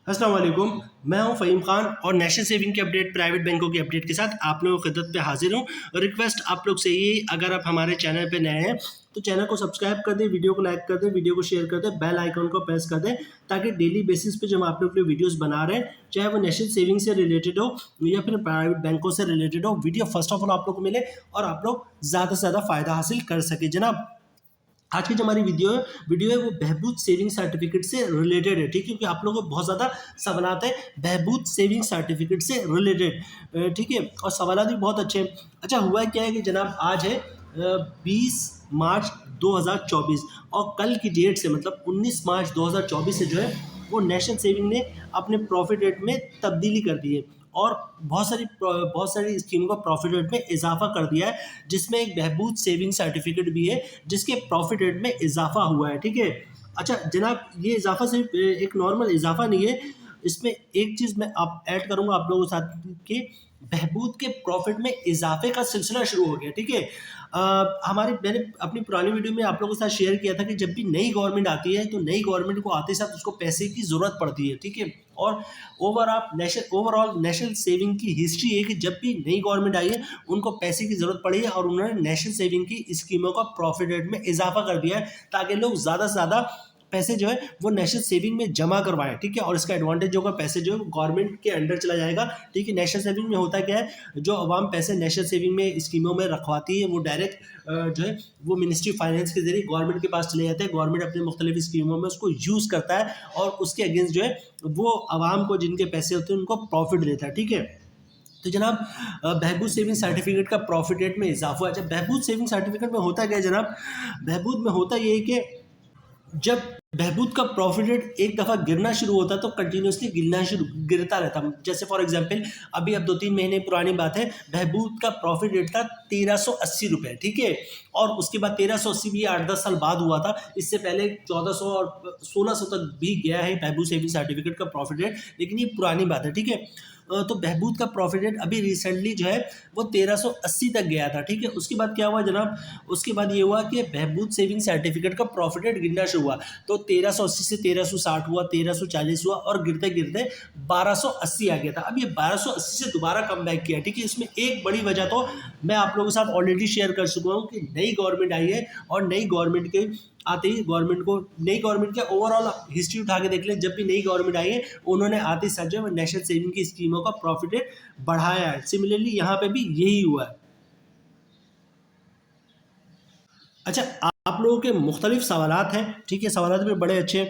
अस्सलाम वालेकुम। मैं हूं फ़हीम खान और नेशनल सेविंग की अपडेट, प्राइवेट बैंकों की अपडेट के साथ आप लोगों की खिदमत पे हाजिर हूं। रिक्वेस्ट आप लोग से यही, अगर आप हमारे चैनल पे नए हैं तो चैनल को सब्सक्राइब कर दें, वीडियो को लाइक कर दें, वीडियो को शेयर कर दें, बेल आइकन को प्रेस कर दें ताकि डेली बेसिस पे जब आप लोग के वीडियोस बना रहे हैं, चाहे वो नेशनल सेविंग से रिलेटेड हो या फिर प्राइवेट बैंकों से रिलेटेड हो, वीडियो फर्स्ट ऑफ ऑल आप लोग को मिले और आप लोग ज़्यादा से ज़्यादा फ़ायदा हासिल कर सके। जनाब, आज की जो हमारी वीडियो है वो बहबूद सेविंग सर्टिफिकेट से रिलेटेड है, ठीक है, क्योंकि आप लोगों को बहुत ज़्यादा सवालात है बहबूद सेविंग सर्टिफिकेट से रिलेटेड, ठीक है, और सवालात भी बहुत अच्छे हैं। अच्छा, हुआ क्या है कि जनाब आज है 20 मार्च 2024 और कल की डेट से मतलब 19 मार्च 2024 से जो है वो नेशनल सेविंग ने अपने प्रॉफिट रेट में तब्दीली कर दी है और बहुत सारी स्कीमों का प्रॉफिट रेट में इजाफा कर दिया है, जिसमें एक बहबूद सेविंग सर्टिफिकेट भी है जिसके प्रॉफिट रेट में इजाफा हुआ है, ठीक है। अच्छा जनाब, ये इजाफा सिर्फ एक नॉर्मल इजाफा नहीं है, इसमें एक चीज़ मैं आप ऐड करूंगा आप लोगों के साथ कि बहबूद के प्रॉफिट में इजाफे का सिलसिला शुरू हो गया, ठीक है। मैंने अपनी पुरानी वीडियो में आप लोगों के साथ शेयर किया था कि जब भी नई गवर्नमेंट आती है तो नई गवर्नमेंट को आते साथ उसको पैसे की ज़रूरत पड़ती है, ठीक है। और ओवरऑल नेशनल सेविंग की हिस्ट्री है कि जब भी नई गवर्नमेंट आई है उनको पैसे की ज़रूरत पड़ी है और उन्होंने नेशनल सेविंग की स्कीमों का प्रॉफिट रेट में इजाफा कर दिया है ताकि लोग ज़्यादा से ज़्यादा पैसे जो है वो नेशनल सेविंग में जमा करवाएं, ठीक है। और इसका एडवांटेज होगा, पैसे जो है गवर्नमेंट के अंडर चला जाएगा, ठीक है। नेशनल सेविंग में होता क्या है, जो अवाम पैसे नेशनल सेविंग में स्कीमों में रखवाती है वो डायरेक्ट जो है वो मिनिस्ट्री फाइनेंस के जरिए गवर्नमेंट के पास चले जाते हैं। गवर्नमेंट अपने मुख्तलिफ स्कीमों में उसको यूज़ करता है और उसके अगेंस्ट जो है वो अवाम को जिनके पैसे होते हैं उनको प्रॉफिट देता है, ठीक है। तो जनाब, बहबूद सेविंग सर्टिफिकेट का प्रॉफिट रेट में इजाफा हुआ। जब बहबूद सेविंग सर्टिफिकेट में होता क्या है जनाब, बहबूद में होता ये है कि जब बहबूद का प्रॉफिट रेट एक दफ़ा गिरना शुरू होता तो कंटिन्यूसली गिरता रहता। जैसे फॉर एग्जांपल अभी अब 2-3 महीने पुरानी बात है, बहबूद का प्रॉफिट रेट था 1380 रुपये, ठीक है। और उसके बाद 1380 भी 8-10 साल बाद हुआ था। इससे पहले 1400 और 1600 तक भी गया है बहबूद सेविंग सर्टिफिकेट का प्रॉफिट रेट, लेकिन ये पुरानी बात है, ठीक है। तो बहबूद का प्रॉफिट रेट अभी रिसेंटली जो है वो 1380 तक गया था, ठीक है। उसके बाद क्या हुआ जनाब, उसके बाद ये हुआ कि बहबूद सेविंग सर्टिफिकेट का प्रॉफिट रेट गिरना शुरू हुआ। तो 1380 से 1360 हुआ, 1340 हुआ और गिरते गिरते 1280 आ गया था। अब ये 1280 से दोबारा कम बैक किया, ठीक है। इसमें एक बड़ी वजह तो मैं आप लोगों के साथ ऑलरेडी शेयर कर चुका हूँ कि नई गवर्नमेंट आई है और नई गवर्नमेंट के आते ही नई गवर्नमेंट के ओवरऑल हिस्ट्री उठा के देख ले, जब भी नई गवर्नमेंट आई है उन्होंने आते ही साथ जो है नेशनल सेविंग की स्कीमों का प्रॉफिट रेट बढ़ाया है। सिमिलरली यहाँ पे भी यही हुआ है। अच्छा, आप लोगों के मुख्तलिफ सवालात हैं, ठीक है, सवालात भी बड़े अच्छे हैं।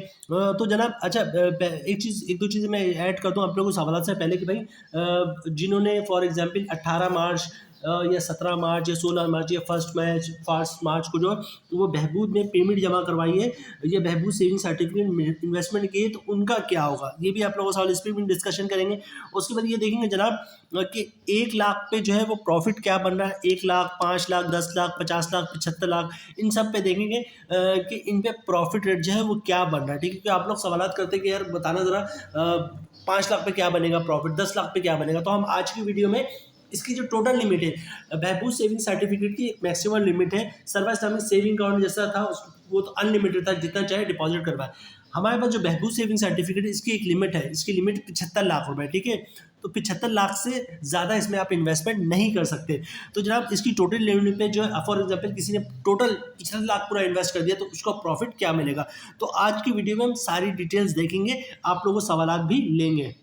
तो जनाब, अच्छा, एक दो चीज़ें मैं ऐड कर दूँ आप लोगों को सवालात से पहले कि भाई जिन्होंने फॉर एग्जांपल 18 मार्च या 17 मार्च या 16 मार्च या फर्स्ट मार्च को जो वो बहबूद में पेमेंट जमा करवाई है, ये बहबूद सेविंग सर्टिफिकेट में इन्वेस्टमेंट की है, तो उनका क्या होगा, ये भी आप लोगों के साथ इस पर भी डिस्कशन करेंगे। उसके बाद ये देखेंगे जनाब कि 1 लाख पे जो है वो प्रॉफिट क्या बन रहा है, 1 लाख, 5 लाख, 10 लाख, 50 लाख, 75 लाख, इन सब पे देखेंगे कि इन पे प्रॉफिट रेट जो है वो क्या बन रहा है, ठीक है। क्योंकि आप लोग सवालात करते हैं कि यार बताना ज़रा 5 लाख पे क्या बनेगा प्रॉफिट, 10 लाख पे क्या बनेगा। तो हम आज की वीडियो में इसकी जो टोटल लिमिट है बहबूद सेविंग सर्टिफिकेट की मैक्सिमम लिमिट है, सर्वा इस्लामिक सेविंग अकाउंट जैसा था वो तो अनलिमिटेड था, जितना चाहे डिपॉजिट करवाए। हमारे पास जो बहबूद सेविंग सर्टिफिकेट है इसकी एक लिमिट है, इसकी लिमिट 75 लाख रुपए, ठीक है। तो 75 लाख से ज़्यादा इसमें आप इन्वेस्टमेंट नहीं कर सकते। तो जनाब, इसकी टोटल लिमिट पे जो है फॉर एग्जांपल किसी ने टोटल 75 लाख पूरा इन्वेस्ट कर दिया तो उसका प्रॉफिट क्या मिलेगा। तो आज की वीडियो में हम सारी डिटेल्स देखेंगे, आप लोगों को सवालात भी लेंगे।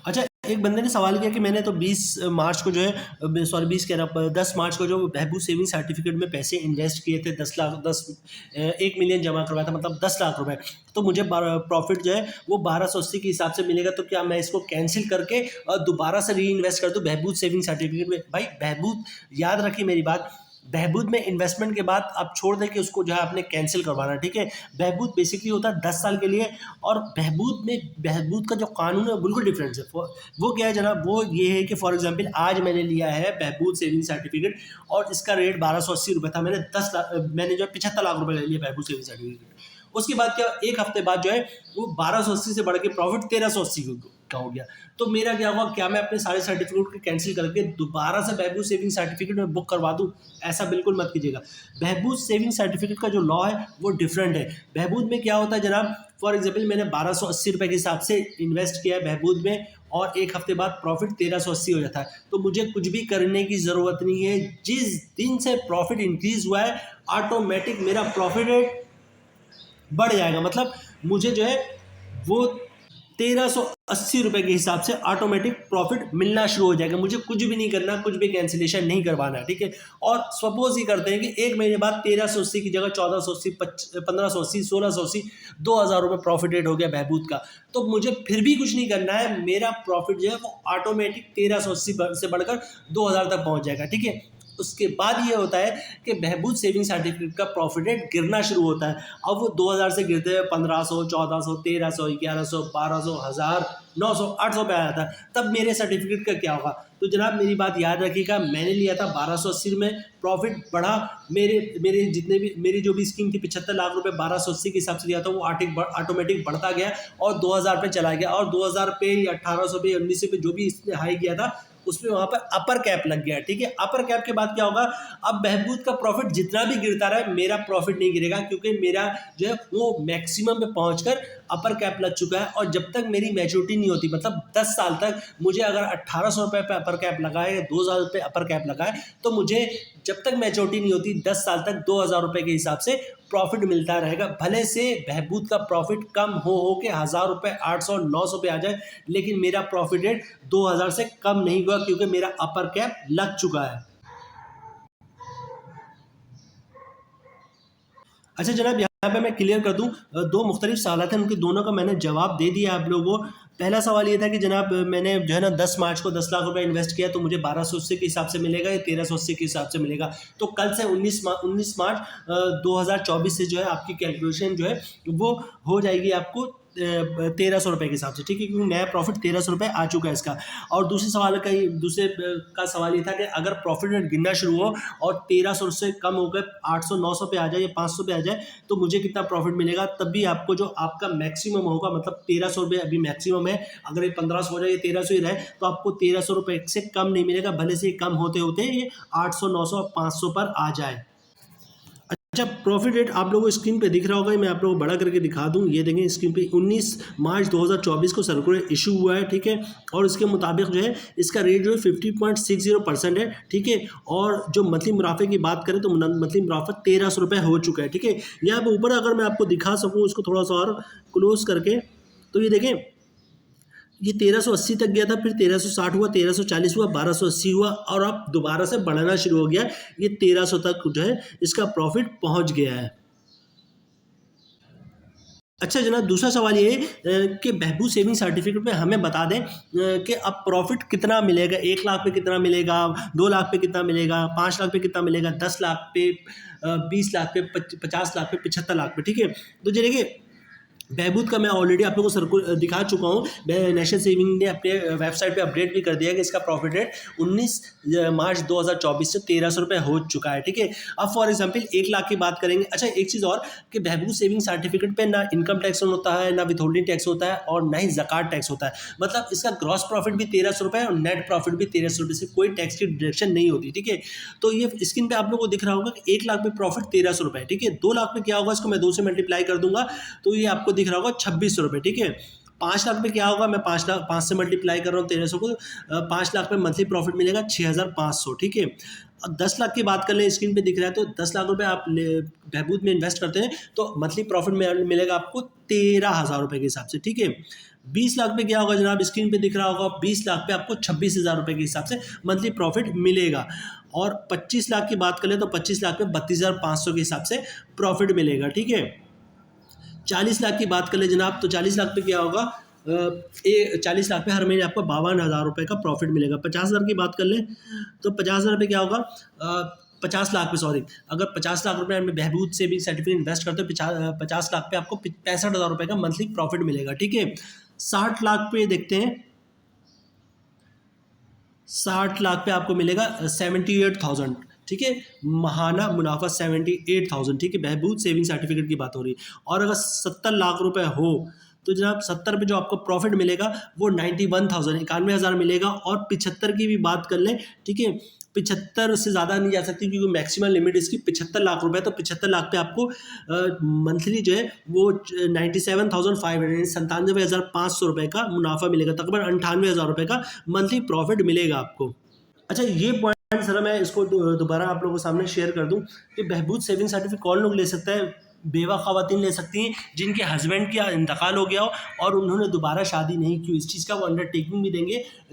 अच्छा, एक बंदे ने सवाल किया कि मैंने तो 20 मार्च को जो है, सॉरी 20 कह रहा, 10 मार्च को जो बहबूद सेविंग सर्टिफिकेट में पैसे इन्वेस्ट किए थे, 1 मिलियन जमा करवाया था, मतलब 10 लाख रुपए। तो मुझे प्रॉफिट जो है वो 1280 के हिसाब से मिलेगा। तो क्या मैं इसको कैंसिल करके दोबारा से री इन्वेस्ट कर दूँ बहबूद सेविंग सर्टिफिकेट में? भाई बहबूद, याद रखिए मेरी बात, बहबूद में इन्वेस्टमेंट के बाद आप छोड़ दें कि उसको जो है आपने कैंसिल करवाना, ठीक है। बहबूद बेसिकली होता है 10 साल के लिए और बहबूद का जो कानून है वो बिल्कुल डिफरेंस है। वो क्या है जनाब, वो ये है कि फॉर एग्जांपल आज मैंने लिया है बहबूद सेविंग सर्टिफिकेट और इसका रेट 1280 रुपये था, मैंने जो 75 लाख रुपये ले लिया बहबूद सेविंग सर्टिफिकेट। उसके बाद क्या, एक हफ्ते बाद जो है वो 1280 से बढ़ के प्रॉफिट 1380 का हो गया। तो मेरा क्या हुआ, क्या मैं अपने सारे सर्टिफिकेट को कैंसिल करके दोबारा से बहबूद सेविंग सर्टिफिकेट में बुक करवा दूँ? ऐसा बिल्कुल मत कीजिएगा। बहबूद सेविंग सर्टिफिकेट का जो लॉ है वो डिफरेंट है। बहबूद में क्या होता है जनाब, फॉर एग्जाम्पल मैंने 1280 रुपये के हिसाब से इन्वेस्ट किया है बहबूद में और एक हफ्ते बाद प्रॉफिट 1380 हो जाता है, तो मुझे कुछ भी करने की ज़रूरत नहीं है। जिस दिन से प्रॉफिट इंक्रीज हुआ है ऑटोमेटिक मेरा प्रॉफिट रेट बढ़ जाएगा। मतलब मुझे जो है वो 1380 रुपये के हिसाब से ऑटोमेटिक प्रॉफिट मिलना शुरू हो जाएगा। मुझे कुछ भी नहीं करना, कुछ भी कैंसिलेशन नहीं करवाना, ठीक है। और सपोज ही करते हैं कि एक महीने बाद 1380 की जगह 1480, 1580, 1680, 2000 रुपये प्रॉफिट रेट हो गया बहबूद का, तो मुझे फिर भी कुछ नहीं करना है। मेरा प्रॉफिट जो है वो ऑटोमेटिक 1380 से बढ़कर 2000 तक पहुँच जाएगा, ठीक है। उसके बाद ये होता है कि बहबूद सेविंग सर्टिफिकेट का प्रॉफिट रेट गिरना शुरू होता है। अब वो 2000 से गिरते हुए 1500, 1400, 1300, 1100, 1200, 1000, 900, 800 पे आ जाता है। तब मेरे सर्टिफिकेट का क्या होगा? तो जनाब मेरी बात याद रखिएगा, मैंने लिया था 1280 में, प्रॉफिट बढ़ा, मेरे जितने भी मेरी जो भी स्कीम थी 75 लाख रुपए 1280 के हिसाब से लिया था, वो ऑटोमेटिक बढ़ता गया और 2000 पे चला गया और 2000 पे या 1800 पे 1900 पे जो भी इसने हाई किया था उसमें वहाँ पर अपर कैप लग गया, ठीक है। अपर कैप के बाद क्या होगा, अब बहबूद का प्रॉफिट जितना भी गिरता रहे मेरा प्रॉफिट नहीं गिरेगा, क्योंकि मेरा जो है वो मैक्सिमम पे पहुंचकर अपर कैप लग चुका है। और जब तक मेरी मैच्योरिटी नहीं होती, मतलब 10 साल तक मुझे अगर 1800 रुपये पे अपर कैप लगा है या 2000 रुपये अपर कैप लगा है, तो मुझे जब तक मैच्योरिटी नहीं होती 10 साल तक 2000 रुपये के हिसाब से प्रॉफिट मिलता रहेगा। भले से बहबूद का प्रॉफिट कम हो के 1000 रुपये 800, 900 पे आ जाए, लेकिन मेरा प्रॉफिट रेट 2000 से कम नहीं हुआ, क्योंकि मेरा अपर कैप लग चुका है। अच्छा जनाब, यहाँ पे मैं क्लियर कर दूं, दो मुख्तलिफ सवाल थे, उनके दोनों का मैंने जवाब दे दिया आप लोगों को। पहला सवाल ये था कि जनाब मैंने जो है ना 10 मार्च को 10 लाख रुपए इन्वेस्ट किया, तो मुझे 1280 के हिसाब से मिलेगा या 1380 के हिसाब से मिलेगा? तो कल से 19 मार्च 2024 से जो है आपकी कैलकुलेशन जो है वो हो जाएगी आपको 1300 रुपये के हिसाब से, ठीक है, क्योंकि नया प्रॉफिट 1300 रुपये आ चुका है इसका। और दूसरे का सवाल ये था कि अगर प्रॉफिट रेट गिरना शुरू हो और 1300 से कम होकर 800, 900 पे आ जाए या 500 पे आ जाए, तो मुझे कितना प्रॉफिट मिलेगा? तब भी आपको जो आपका मैक्सिमम होगा, मतलब 1300 रुपये अभी मैक्सिमम है, अगर ये 1500 हो जाए, 1300 ही रहे, तो आपको 1300 रुपये से कम नहीं मिलेगा, भले से कम होते होते ये 800, 900, 500 पर आ जाए। अच्छा, प्रॉफिट रेट आप लोगों को स्क्रीन पे दिख रहा होगा, मैं आप लोगों को बड़ा करके दिखा दूं। ये देखें स्क्रीन पे 19 मार्च 2024 को सर्कुलर इशू हुआ है, ठीक है, और इसके मुताबिक जो है इसका रेट जो है 50.60% है, ठीक है। और जो मंथली मुनाफे की बात करें तो मंथली मुनाफा 1300 रुपये हो चुका है, ठीक है। यहाँ पर ऊपर अगर मैं आपको दिखा सकूँ इसको थोड़ा सा और क्लोज करके, तो ये देखें ये 1380 तक गया था, फिर 1360 हुआ, 1340 हुआ, 1280 हुआ, और अब दोबारा से बढ़ना शुरू हो गया। ये 1300 तक जो है इसका प्रॉफिट पहुंच गया है। अच्छा जनाब, दूसरा सवाल ये है कि बहबूद सेविंग सर्टिफिकेट में हमें बता दें कि अब प्रॉफिट कितना मिलेगा, 1 लाख पे कितना मिलेगा, 2 लाख पे कितना मिलेगा, 5 लाख पे कितना मिलेगा, 10 लाख पे, 20 लाख पे, 50 लाख पे, 75 लाख पे, ठीक है। तो देखिए बहबूद का मैं ऑलरेडी आप लोगों को सर्कुलर दिखा चुका हूँ। नेशनल सेविंग ने अपने वेबसाइट पे अपडेट भी कर दिया कि इसका प्रॉफिट रेट 19 मार्च 2024 से 1300 रुपये हो चुका है, ठीक है। अब फॉर एग्जांपल 1 लाख की बात करेंगे। अच्छा एक चीज़ और कि बहबूद सेविंग सर्टिफिकेट पे ना इनकम टैक्स होता है, ना विथहोल्डिंग टैक्स होता है, और ना ही ज़कात टैक्स होता है। मतलब इसका ग्रॉस प्रॉफिट भी 1300 रुपये और नेट प्रॉफिट भी 1300 रुपये, से कोई टैक्स की डिडक्शन नहीं होती, ठीक है। तो ये स्क्रीन पर आप लोग को दिख रहा होगा कि 1 लाख में प्रॉफिट 1300 रुपये, ठीक है। 2 लाख में क्या होगा, इसको मैं 2 से मल्टीप्लाई कर दूंगा तो ये आपको दिख रहा होगा 2600 रुपये, ठीक है। 5 लाख में क्या होगा, मैं 5 से मल्टीप्लाई कर रहा हूँ 1300 को, 5 लाख में मंथली प्रॉफिट मिलेगा 6500, ठीक है। अब 10 लाख की बात कर ले, स्क्रीन पे दिख रहा है, तो 10 लाख रुपए आप बहबूद में इन्वेस्ट करते हैं तो मंथली प्रॉफिट में मिलेगा आपको 13,000 रुपये के हिसाब से, ठीक है। 20 लाख पे क्या होगा जनाब, स्क्रीन पे दिख रहा होगा, 20 लाख पे आपको 26,000 रुपये के हिसाब से मंथली प्रॉफिट मिलेगा। और 25 लाख की बात करें तो 25 लाख पे 32,500 के हिसाब से प्रॉफिट मिलेगा, ठीक है। 40 लाख की बात कर ले जनाब, तो 40 लाख पे क्या होगा, 40 लाख पे हर महीने आपको 52,000 रुपये का प्रॉफिट मिलेगा। 50,000 की बात कर ले तो 50,000 पे क्या होगा, 50 लाख पे, सॉरी, अगर 50 लाख रुपये में बहबूद से भी सर्टिफिकेट इन्वेस्ट करते हो 50 लाख पे आपको 65,000 रुपये का मंथली प्रॉफिट मिलेगा, ठीक है। 60 लाख पे देखते हैं, 60 लाख पे आपको मिलेगा 78,000, ठीक है, महाना मुनाफा 78,000, ठीक है, बहबूद सेविंग सर्टिफिकेट की बात हो रही है। और अगर 70 लाख रुपए हो तो जनाब 70 पे जो आपको प्रॉफिट मिलेगा वो 91,000 91,000 मिलेगा। और 75 की भी बात कर लें, ठीक है, 75 से ज़्यादा नहीं जा सकती क्योंकि मैक्सिमम लिमिट इसकी 75 लाख रुपए है। तो 75 लाख पे आपको मंथली जो है वो 97,500 97,500 रुपये का मुनाफा मिलेगा, तकरीबन 98,000 रुपये का मंथली प्रॉफिट मिलेगा आपको। अच्छा, ये पॉइंट सर मैं इसको दोबारा आप लोगों के सामने शेयर कर दूं कि बहबूद सेविंग सर्टिफिकेट कौन लोग ले सकते हैं? बेवा ख़वातीन ले सकती हैं जिनके हस्बैंड का इंतकाल हो गया हो और उन्होंने दोबारा शादी नहीं की, इस चीज़ का वो अंडरटेकिंग भी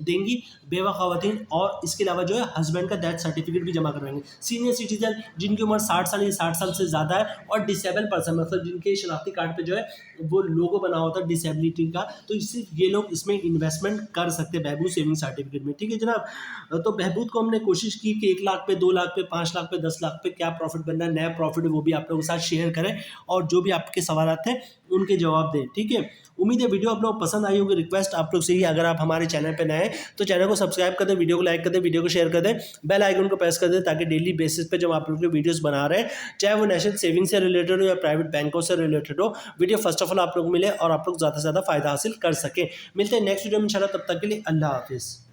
देंगी बेवा ख़वातीन। और इसके अलावा जो है हस्बैंड का डेथ सर्टिफिकेट भी जमा करवाएंगे। सीनियर सिटीजन जिनकी उम्र 60 साल या 60 साल से ज़्यादा है, और डिसेबल पर्सन मतलब जिनके शनाख्ती कार्ड पे जो है वो लोगो बना होता है डिसेबिलिटी का, तो इससे ये लोग इसमें इन्वेस्टमेंट कर सकते हैं बहबूद सेविंग सर्टिफिकेट में, ठीक है जनाब। तो बहबूद को हमने कोशिश की कि 1 लाख पे, 2 लाख पे, 5 लाख पे, 10 लाख पे क्या प्रॉफिट बनना है, नया प्रॉफिट है वो भी आप लोगों के साथ शेयर करें और जो भी आपके सवाल थे उनके जवाब दें, ठीक है। उम्मीद है वीडियो आप लोग पसंद आई होगी। रिक्वेस्ट आप लोग से ही, अगर आप हमारे चैनल पर नए हैं तो चैनल को सब्सक्राइब कर दें, वीडियो को लाइक कर दें, वीडियो को शेयर कर दें, बेल आइकन को प्रेस कर दें ताकि डेली बेसिस पे जब आप लोग वीडियोस बना रहे हैं, चाहे वो नेशनल सेविंग से रिलेटेड हो या प्राइवेट बैंकों से रिलेटेड हो, वीडियो फर्स्ट ऑफ ऑल आप लोग मिले और आप लोग ज़्यादा से ज़्यादा फायदा हासिल कर सकें। मिलते हैं नेक्स्ट वीडियो में इंशाल्लाह, तब तक के लिए अल्लाह हाफिज़।